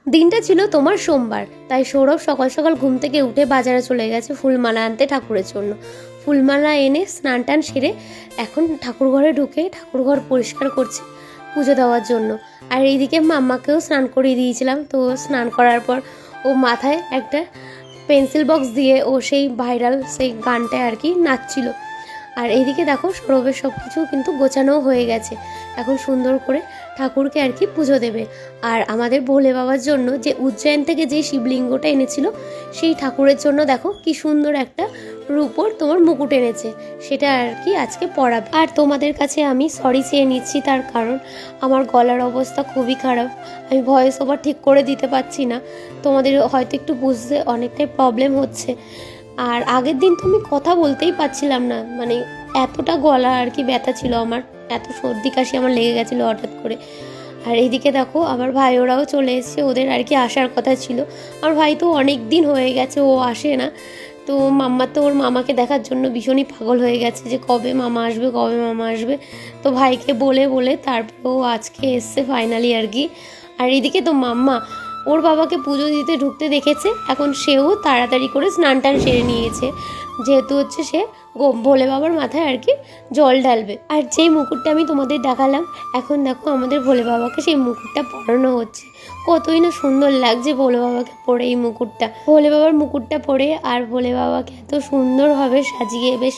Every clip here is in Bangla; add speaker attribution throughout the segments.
Speaker 1: দিনটা ছিল তোমার সোমবার, তাই সৌরভ সকাল সকাল ঘুম থেকে উঠে বাজারে চলে গেছে ফুলমালা আনতে ঠাকুরের জন্য। ফুলমালা এনে স্নান টান সেরে এখন ঠাকুর ঘরে ঢুকে ঠাকুর ঘর পরিষ্কার করছে পুজো দেওয়ার জন্য। আর এইদিকে মাম্মাকেও স্নান করিয়ে দিয়েছিলাম। তো স্নান করার পর ও মাথায় একটা পেন্সিল বক্স দিয়ে ও সেই ভাইরাল সেই গানটায় আর কি নাচছিল। আর এইদিকে দেখো সৌরভের সব কিছু কিন্তু গোছানো হয়ে গেছে। এখন সুন্দর করে ঠাকুরকে আর কি পুজো দেবে। আর আমাদের ভোলে বাবার জন্য যে উজ্জয়ন থেকে যে শিবলিঙ্গটা এনেছিল সেই ঠাকুরের জন্য দেখো কি সুন্দর একটা রূপোর তোমার মুকুট এনেছে, সেটা আর কি আজকে পরাবে। আর তোমাদের কাছে আমি সরি চেয়ে নিচ্ছি, তার কারণ আমার গলার অবস্থা খুবই খারাপ, আমি ভয়েস ওভার ঠিক করে দিতে পারছি না। তোমাদের হয়তো একটু বুঝতে অনেকটাই প্রবলেম হচ্ছে। আর আগের দিন তো আমি কথা বলতেই পারছিলাম না, মানে এতটা গলা আর কি ব্যথা ছিল আমার, এত সর্দি কাশি আমার লেগে গেছিলো হঠাৎ করে। আর এইদিকে দেখো আমার ভাই ওরাও চলে এসছে, ওদের আর কি আসার কথা ছিল। আমার ভাই তো অনেক দিন হয়ে গেছে ও আসে না। তো মাম্মা তো ওর মামাকে দেখার জন্য ভীষণই পাগল হয়ে গেছে যে কবে মামা আসবে কবে মামা আসবে। তো ভাইকে বলে বলে তারপর ও আজকে এসছে ফাইনালি আর কি। আর এদিকে তো মাম্মা ওর বাবাকে পুজো দিতে ঢুকতে দেখেছে, এখন সেও তাড়াতাড়ি করে স্নান টান সেরে নিয়েছে, যেহেতু হচ্ছে সে ভোলে বাবার মাথায় আর কি জল ঢালবে। আর যেই মুকুটটা আমি তোমাদের দেখালাম, এখন দেখো আমাদের ভোলে বাবাকে সেই মুকুটটা পরানো হচ্ছে। কতই না সুন্দর লাগছে ভোলে বাবাকে পরে এই মুকুটটা, ভোলে বাবার মুকুটটা পরে আর ভোলে বাবাকে এত সুন্দরভাবে সাজিয়ে বেশ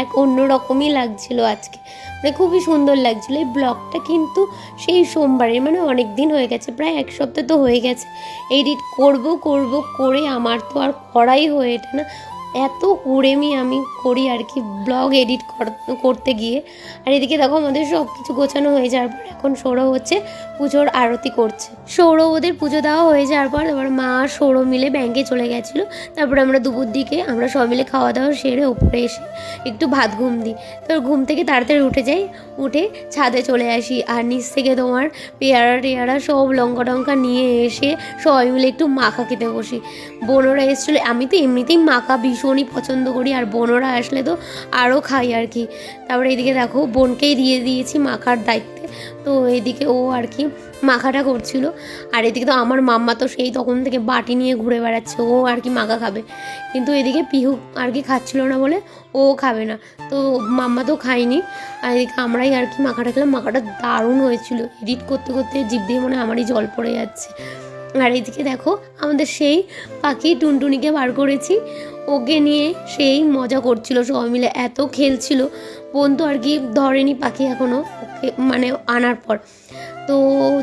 Speaker 1: এক অন্যরকমই লাগছিল আজকে, মানে খুবই সুন্দর লাগছিল। এই ব্লগটা কিন্তু সেই সোমবারের, মানে অনেক দিন হয়ে গেছে, প্রায় এক সপ্তাহ তো হয়ে গেছে এডিট করব করে আমার তো আর করাই হয়ে ওঠে না, এত কুড়েমি আমি করি আর কি ব্লগ এডিট করতে গিয়ে। আর এদিকে দেখো আমাদের সব কিছু গোছানো হয়ে যাওয়ার পর এখন সৌরভ হচ্ছে পুজোর আরতি করছে। সৌরভ ওদের পুজো দেওয়া হয়ে যাওয়ার পর এবার মা আর সৌরভ মিলে ব্যাংকে চলে গেছিলো। তারপরে আমরা দুপুর দিকে আমরা সব মিলে খাওয়া দাওয়া সেরে ওপরে এসে একটু ভাত ঘুম দিই। তো ঘুম থেকে তাড়াতাড়ি উঠে যাই, উঠে ছাদে চলে আসি। আর নিচ থেকে তোমার পেয়ারা টেয়ারা সব লঙ্কা টঙ্কা নিয়ে এসে সবাই মিলে একটু মাখা খেতে বসি। বোনরা এসেছিলো, আমি তো এমনিতেই মাখা ভীষণই পছন্দ করি, আর বোনরা আসলে তো আরও খাই আর কি। তারপরে এদিকে দেখো বোনকেই দিয়ে দিয়েছি মাখার দায়িত্বে। তো এদিকে ও আর কি মাখাটা করছিল। আর এদিকে তো আমার মাম্মা তো সেই তখন থেকে বাটি নিয়ে ঘুরে বেড়াচ্ছে, ও আর কি মাখা খাবে। কিন্তু এদিকে পিহু আর কি খাচ্ছিল না বলে ও খাবে না, তো মাম্মা তো খায়নি। আর এদিকে আমরাই আর কি মাখাটা খেলাম। মাখাটা দারুণ হয়েছিল, এডিট করতে করতে জিভ দিয়ে মনে আমারই জল পড়ে যাচ্ছে। আর এদিকে দেখো আমাদের সেই পাখি টুনটুনিকে বার করেছি, ওকে নিয়ে সেই মজা করছিল সবাই মিলে, এত খেলছিল। বোন তো আর কি ধরেনি পাখি এখনও, ওকে মানে আনার পর। তো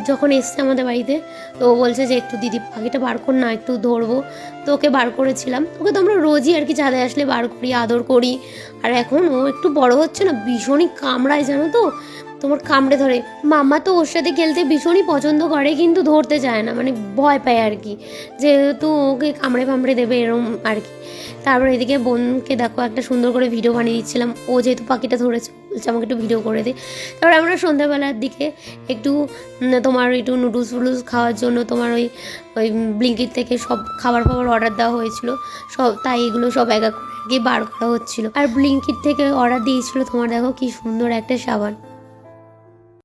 Speaker 1: যখন এসছে আমাদের বাড়িতে তো ও বলছে যে একটু দিদি পাখিটা বার কর না, একটু ধরবো। তো ওকে বার করেছিলাম। ওকে তো আমরা রোজই আর কি ছাদে আসলে বার করি, আদর করি। আর এখন ও একটু বড় হচ্ছে না, ভীষণই কামড়ায় জানো তো, তোমার কামড়ে ধরে। মাম্মা তো ওর সাথে খেলতে ভীষণই পছন্দ করে, কিন্তু ধরতে চায় না, মানে ভয় পায় আর কি, যেহেতু ওকে কামড়ে ফামড়ে দেবে এরম আর কি। তারপর এদিকে বোনকে দেখো একটা সুন্দর করে ভিডিও বানিয়ে দিচ্ছিলাম, ও যেহেতু পাখিটা ধরেছে বলছে আমাকে একটু ভিডিও করে দে। তারপর আমরা সন্ধ্যাবেলার দিকে একটু তোমার একটু নুডলস ফুডলস খাওয়ার জন্য তোমার ওই ব্লিঙ্কিট থেকে সব খাবার অর্ডার দেওয়া হয়েছিল সব, তাই এগুলো সব এক এক করে বার করা হচ্ছিল। আর ব্লিঙ্কিট থেকে অর্ডার দিয়েছিল তোমার দেখো কি সুন্দর একটা সাবান।